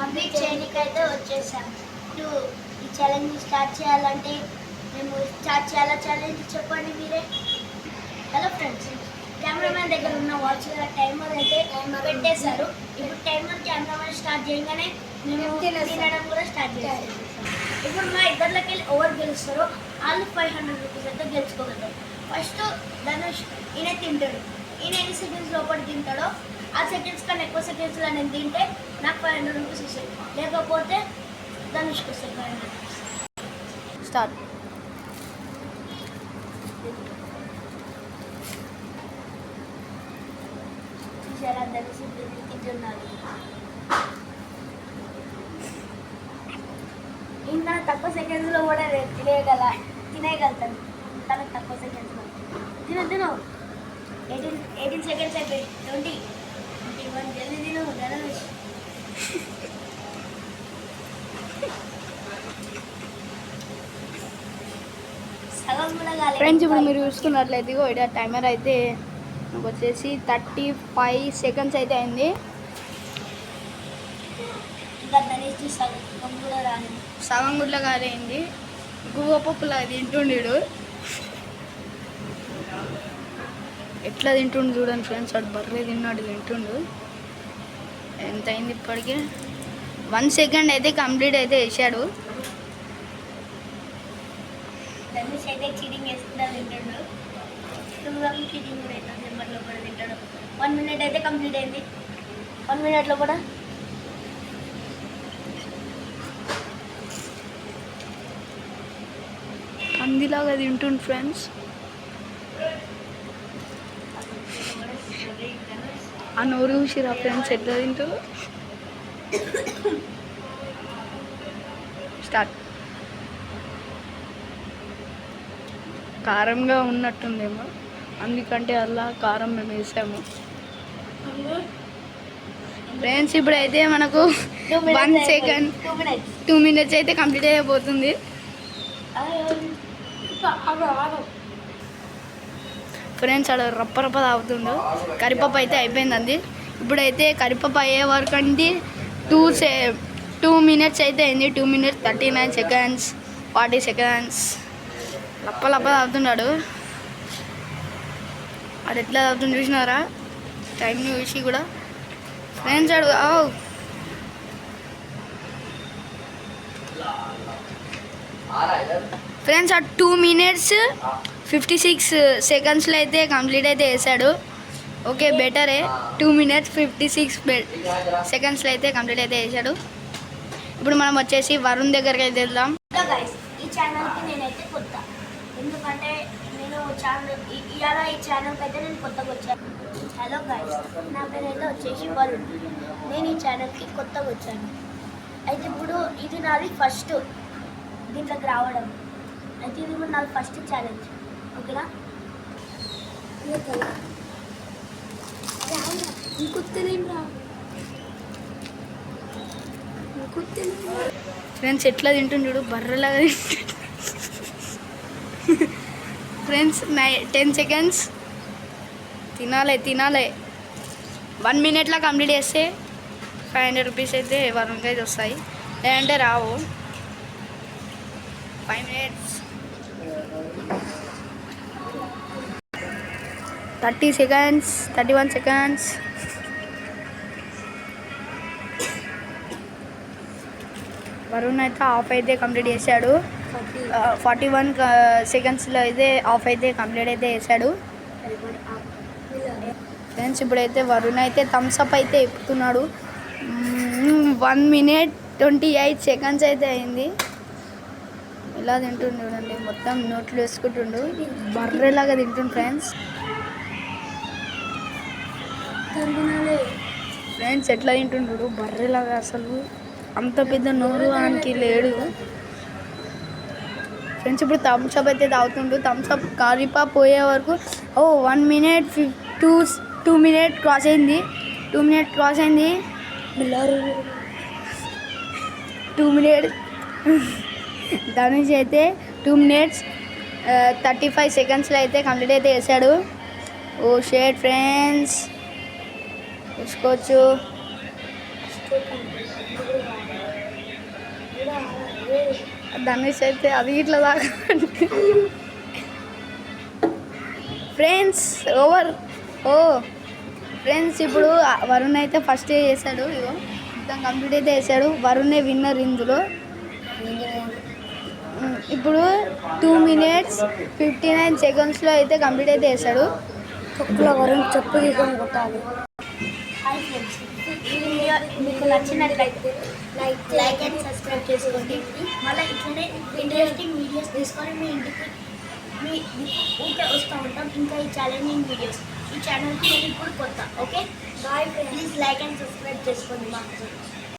Complete చేయడానికైతే వచ్చేసాం. ఇప్పుడు ఈ ఛాలెంజ్ స్టార్ట్ చేయాలంటే మేము స్టార్ట్ చేయాలా ఛాలెంజ్ చెప్పండి మీరే. హలో ఫ్రెండ్స్, కెమెరామ్యాన్ దగ్గర ఉన్న వాచ్ టైమర్ అయితే పెట్టేశారు. ఇప్పుడు టైమర్ కెమెరామ్యాన్ స్టార్ట్ చేయగానే మేము తినడం కూడా స్టార్ట్ చేయాలి. ఇప్పుడు మా ఇద్దరిలోకి వెళ్ళి ఎవరు గెలుస్తారో వాళ్ళు 500 రూపీస్ అయితే గెలుచుకోగలుగుతారు. ఫస్ట్ ధనుష్ ఈయన తింటాడు. ఈయన ఎన్ని సెకండ్స్ లోపల తింటాడో ఆ సెకండ్స్ కన్నా ఎక్కువ సెకండ్స్లో నేను తింటే నాకు 500 రూపీస్ వస్తాయి. లేకపోతే ధనుష్కి వస్తాయి 500 రూపీస్. స్టార్ట్. చూసారా ధనుష్ తింటున్నాడు. ఇంకా తక్కువ సెకండ్స్లో కూడా తినేయగలుగుతాను. తనకు తక్కువ సెకండ్స్లో తిను 18 సెకండ్స్ అయిపోయి 20, 21 జల్దీ తిను ధనుష్. సగం కూడా కాలేదు ఫ్రెండ్స్. ఇప్పుడు మీరు చూసుకున్నట్లయితే ఇక్కడ టైమర్ అయితే నాకు వచ్చేసి 35 సెకండ్స్ అయితే అయింది. ఇంకా ధనుష్ సగం కూడా రాలేదు. సగం గుడ్ల కాలేంది. గువ్వ పప్పులా తింటుండేడు. ఎట్లా తింటుండు చూడండి ఫ్రెండ్స్. అటు బర్రె తిన్నాడు తింటుండు. ఎంత అయింది ఇప్పటికే? 1 సెకండ్ అయితే కంప్లీట్ అయితే వేసాడు. ధనుష్ అయితే చీటింగ్ వేసుకుంటా తింటాడు. చీటింగ్ కూడా అవుతుంది. నెంబర్లో కూడా తింటాడు. 1 మినిట్ అయితే కంప్లీట్ అయింది. 1 మినిట్లో కూడా అందిలాగా తింటుండు ఫ్రెండ్స్. ఆ నోరు చూసిరా ఫ్రెండ్స్ ఎట్లా తింటూ. స్టార్ట్. కారంగా ఉన్నట్టుందేమో, అందుకంటే అలా కారం మేము వేసాము ఫ్రెండ్స్. ఇప్పుడైతే మనకు 1 సెకండ్ 2 మినిట్స్ అయితే కంప్లీట్ అయిపోతుంది. ఫ్రెండ్స్ అక్కడ రప్ప తాగుతుండు. కరిపప్పు అయితే అయిపోయిందండి. ఇప్పుడైతే కరిపప్పు అయ్యే వరకు అండి 2 మినిట్స్ అయితే అయింది. 2 మినిట్స్ 39 సెకండ్స్ 40 సెకండ్స్. లప్ప తాగుతున్నాడు. అది ఎట్లా తాగుతుంది చూసినారా? టైంని చూసి కూడా ఫ్రెండ్స్ అడుగు. ఫ్రెండ్స్ ఆ 2 మినిట్స్ 56 సెకండ్స్లో అయితే కంప్లీట్ అయితే వేసాడు. ఓకే బెటరే. 2 మినిట్స్ 56 సెకండ్స్లో అయితే కంప్లీట్ అయితే వేసాడు. ఇప్పుడు మనం వచ్చేసి వరుణ్ దగ్గరికి అయితే వెళ్దాం. ఈ ఛానల్కి నేనైతే కొత్త, ఎందుకంటే నేను ఈ ఛానల్కి అయితే నేను కొత్తగా వచ్చాను. హలో గైస్, నా పేరైతే వచ్చేసి వరుణ్. నేను ఈ ఛానల్కి కొత్తగా వచ్చాను. అయితే ఇప్పుడు ఇది నాది ఫస్ట్ దీంట్లోకి రావడం. అయితే ఇది కూడా నాది ఫస్ట్ ఛాలెంజ్. ఓకేనా? ఫ్రెండ్స్ ఎట్లా తింటుంది చూడు, బర్రెలాగా తింటుంది. ఫ్రెండ్స్ 10 సెకండ్స్ తినాలి. 1 మినిట్లో కంప్లీట్ చేస్తే 500 రూపీస్ అయితే వరుణ్కి అయితే వస్తాయి. లేదంటే రావు. 5 మినిట్స్ 30 సెకండ్స్ 31 సెకండ్స్. వరుణ్ అయితే హాఫ్ అయితే కంప్లీట్ చేశాడు. 41 సెకండ్స్లో అయితే హాఫ్ అయితే కంప్లీట్ అయితే చేశాడు. ఫ్రెండ్స్ ఇప్పుడైతే వరుణ్ అయితే థమ్స్అప్ అయితే ఇప్పుతున్నాడు. 1 మినిట్ 28 సెకండ్స్ అయితే అయింది. ఎలా తింటుండు చూడండి, మొత్తం నోట్లు వేసుకుంటుండు. బర్రెలాగా తింటుండు ఫ్రెండ్స్. ఫ్రెండ్స్ ఎట్లా తింటుండు బర్రెలాగా, అసలు అంత పెద్ద నోరు ఆయనకి లేడు. ఫ్రెండ్స్ ఇప్పుడు థమ్స్అప్ అయితే తాగుతుండు. థమ్స్అప్ కారిపా పోయే వరకు 1 మినిట్ 2 మినిట్ క్రాస్ అయింది. 2 మినిట్ క్రాస్ అయింది. 2 మినిట్ ధనుష్ అయితే 2 మినిట్స్ 35 సెకండ్స్లో అయితే కంప్లీట్ అయితే చేశాడు. ఓ షేట్ ఫ్రెండ్స్ చూసుకోవచ్చు. ధనుష్ అయితే అది ఇట్లా దాకా ఫ్రెండ్స్ ఓవర్ ఓ ఫ్రెండ్స్ ఇప్పుడు వరుణ్ అయితే ఫస్ట్ చేశాడు. ఇగో మొత్తం కంప్లీట్ అయితే చేశాడు. వరుణే విన్నర్ ఇందులో. ఇప్పుడు 2 minutes 59 secondsలో అయితే కంప్లీట్ అయితే చేశాడు. తొక్కులో వరుణ్ చెప్పు దిగం కొట్టాలి. హాయ్ ఫ్రెండ్స్, ఈ వీడియో మీకు నచ్చినట్లయితే లైక్ అండ్ సబ్స్క్రైబ్ చేసుకోండి. మళ్ళీ ఇట్లనే ఇంట్రెస్టింగ్ వీడియోస్ తీసుకొని మీ ఇంటికి మీ ఊరికే వస్తూ ఉంటాం. ఇంకా ఈ ఛాలెంజింగ్ వీడియోస్ ఈ ఛానల్కి నేను ఇప్పుడు కొత్త. Okay bye friends, please like and subscribe చేసుకోండి. మాకు